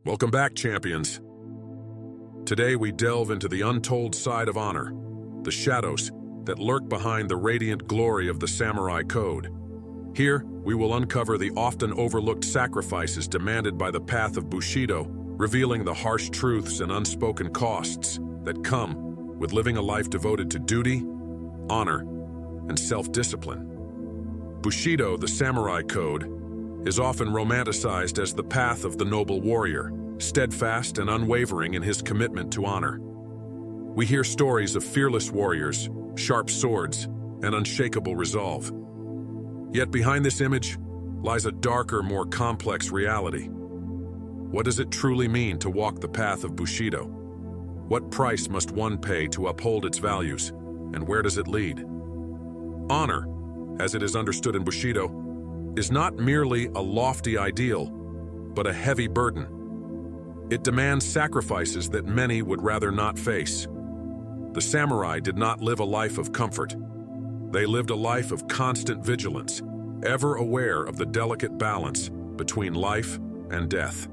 Welcome back, champions. Today we delve into the untold side of honor, the shadows that lurk behind the radiant glory of the samurai code. Here, we will uncover the often overlooked sacrifices demanded by the path of Bushido, revealing the harsh truths and unspoken costs that come with living a life devoted to duty, honor, and self-discipline. Bushido, the samurai code, is often romanticized as the path of the noble warrior, steadfast and unwavering in his commitment to honor. We hear stories of fearless warriors, sharp swords, and unshakable resolve. Yet behind this image lies a darker, more complex reality. What does it truly mean to walk the path of Bushido? What price must one pay to uphold its values, and where does it lead? Honor, as it is understood in Bushido, is not merely a lofty ideal, but a heavy burden. It demands sacrifices that many would rather not face. The samurai did not live a life of comfort. They lived a life of constant vigilance, ever aware of the delicate balance between life and death.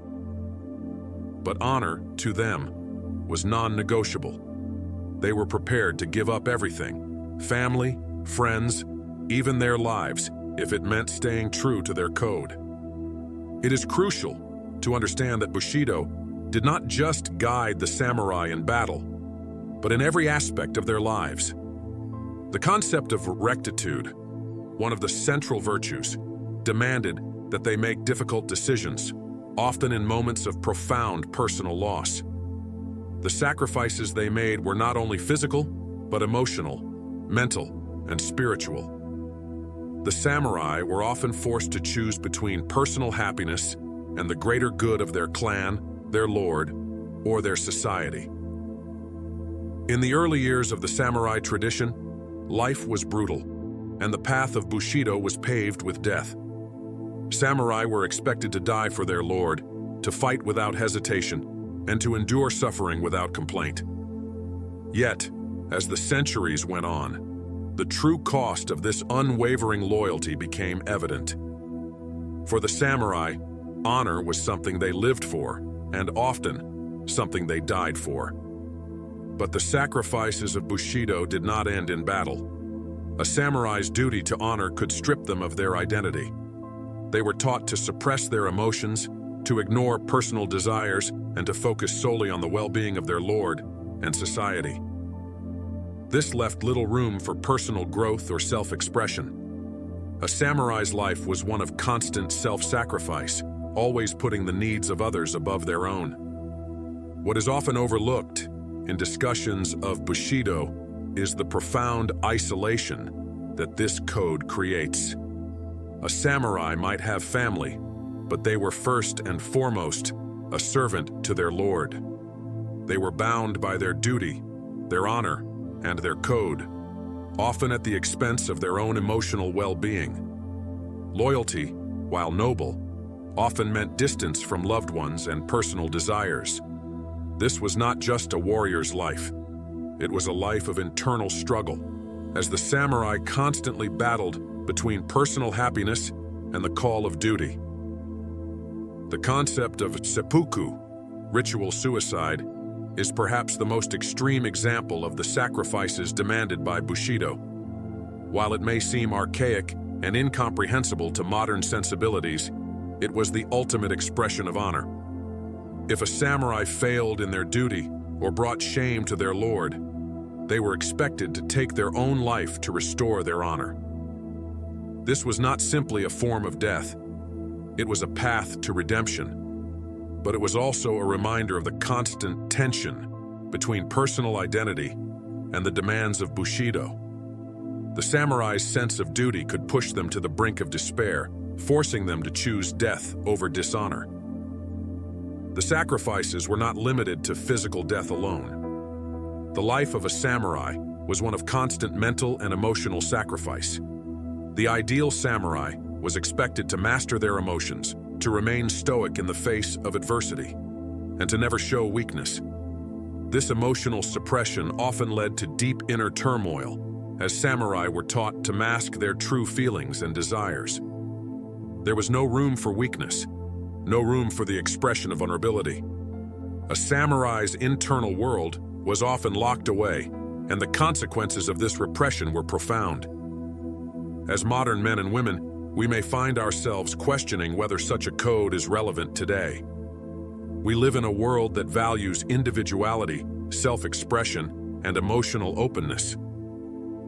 But honor, to them, was non-negotiable. They were prepared to give up everything, family, friends, even their lives, if it meant staying true to their code. It is crucial to understand that Bushido did not just guide the samurai in battle, but in every aspect of their lives. The concept of rectitude, one of the central virtues, demanded that they make difficult decisions, often in moments of profound personal loss. The sacrifices they made were not only physical, but emotional, mental, and spiritual. The samurai were often forced to choose between personal happiness and the greater good of their clan, their lord, or their society. In the early years of the samurai tradition, life was brutal, and the path of Bushido was paved with death. Samurai were expected to die for their lord, to fight without hesitation, and to endure suffering without complaint. Yet, as the centuries went on, the true cost of this unwavering loyalty became evident. For the samurai, honor was something they lived for, and often something they died for. But the sacrifices of Bushido did not end in battle. A samurai's duty to honor could strip them of their identity. They were taught to suppress their emotions, to ignore personal desires, and to focus solely on the well-being of their lord and society. This left little room for personal growth or self-expression. A samurai's life was one of constant self-sacrifice, always putting the needs of others above their own. What is often overlooked in discussions of Bushido is the profound isolation that this code creates. A samurai might have family, but they were first and foremost a servant to their lord. They were bound by their duty, their honor, and their code, often at the expense of their own emotional well-being. Loyalty, while noble, often meant distance from loved ones and personal desires. This was not just a warrior's life. It was a life of internal struggle, as the samurai constantly battled between personal happiness and the call of duty. The concept of seppuku, ritual suicide, is perhaps the most extreme example of the sacrifices demanded by Bushido. While it may seem archaic and incomprehensible to modern sensibilities, it was the ultimate expression of honor. If a samurai failed in their duty or brought shame to their lord, they were expected to take their own life to restore their honor. This was not simply a form of death. It was a path to redemption. But it was also a reminder of the constant tension between personal identity and the demands of Bushido. The samurai's sense of duty could push them to the brink of despair, forcing them to choose death over dishonor. The sacrifices were not limited to physical death alone. The life of a samurai was one of constant mental and emotional sacrifice. The ideal samurai was expected to master their emotions, to remain stoic in the face of adversity, and to never show weakness. This emotional suppression often led to deep inner turmoil, as samurai were taught to mask their true feelings and desires. There was no room for weakness. no room for the expression of vulnerability. A samurai's internal world was often locked away, and the consequences of this repression were profound. As modern men and women, we may find ourselves questioning whether such a code is relevant today. We live in a world that values individuality, self-expression, and emotional openness.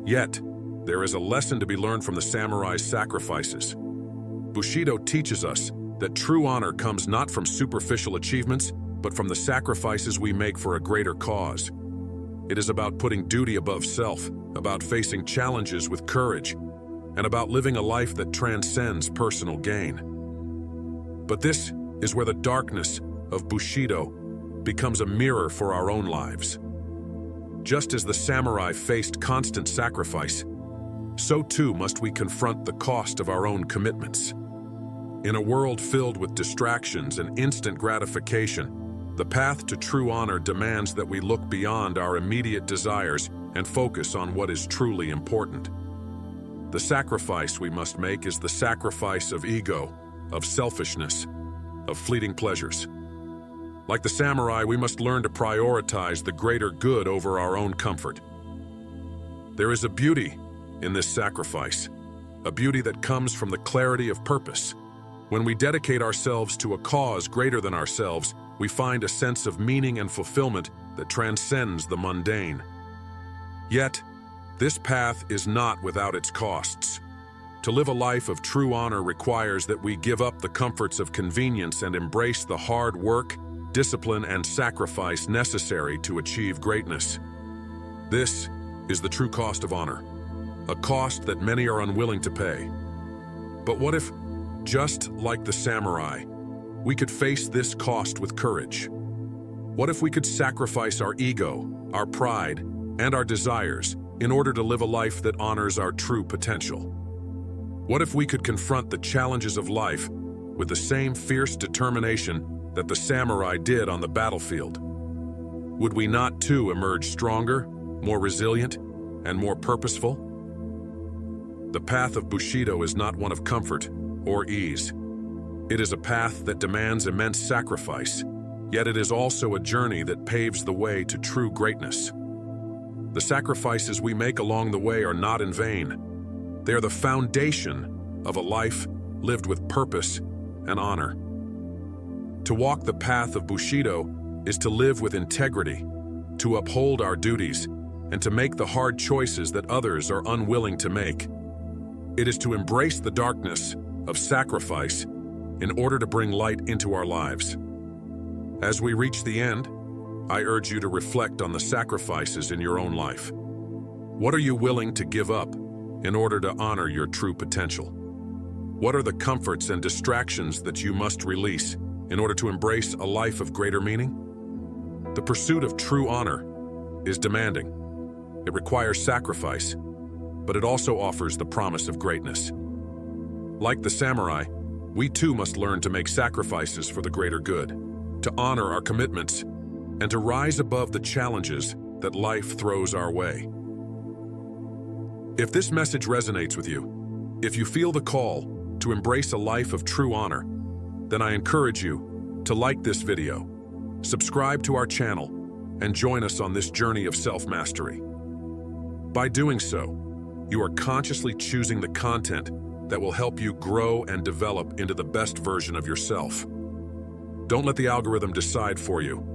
Yet, there is a lesson to be learned from the samurai's sacrifices. Bushido teaches us that true honor comes not from superficial achievements, but from the sacrifices we make for a greater cause. It is about putting duty above self, about facing challenges with courage, and about living a life that transcends personal gain. But this is where the darkness of Bushido becomes a mirror for our own lives. Just as the samurai faced constant sacrifice, so too must we confront the cost of our own commitments. In a world filled with distractions and instant gratification, the path to true honor demands that we look beyond our immediate desires and focus on what is truly important. The sacrifice we must make is the sacrifice of ego, of selfishness, of fleeting pleasures. Like the samurai, we must learn to prioritize the greater good over our own comfort. There is a beauty in this sacrifice, a beauty that comes from the clarity of purpose. When we dedicate ourselves to a cause greater than ourselves, we find a sense of meaning and fulfillment that transcends the mundane. Yet, this path is not without its costs. To live a life of true honor requires that we give up the comforts of convenience and embrace the hard work, discipline, and sacrifice necessary to achieve greatness. This is the true cost of honor, a cost that many are unwilling to pay. But what if, just like the samurai, we could face this cost with courage? What if we could sacrifice our ego, our pride, and our desires in order to live a life that honors our true potential? What if we could confront the challenges of life with the same fierce determination that the samurai did on the battlefield? Would we not too emerge stronger, more resilient, and more purposeful? The path of Bushido is not one of comfort or ease. It is a path that demands immense sacrifice, yet it is also a journey that paves the way to true greatness. The sacrifices we make along the way are not in vain. They are the foundation of a life lived with purpose and honor. To walk the path of Bushido is to live with integrity, to uphold our duties, and to make the hard choices that others are unwilling to make. It is to embrace the darkness of sacrifice in order to bring light into our lives. As we reach the end, I urge you to reflect on the sacrifices in your own life. What are you willing to give up in order to honor your true potential? What are the comforts and distractions that you must release in order to embrace a life of greater meaning? The pursuit of true honor is demanding. It requires sacrifice, but it also offers the promise of greatness. Like the samurai, we too must learn to make sacrifices for the greater good, to honor our commitments, and to rise above the challenges that life throws our way. If this message resonates with you, if you feel the call to embrace a life of true honor, then I encourage you to like this video, subscribe to our channel, and join us on this journey of self-mastery. By doing so, you are consciously choosing the content that will help you grow and develop into the best version of yourself. Don't let the algorithm decide for you.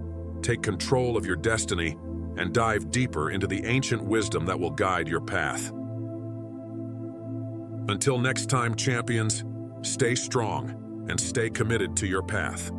Take control of your destiny and dive deeper into the ancient wisdom that will guide your path. Until next time, champions, stay strong and stay committed to your path.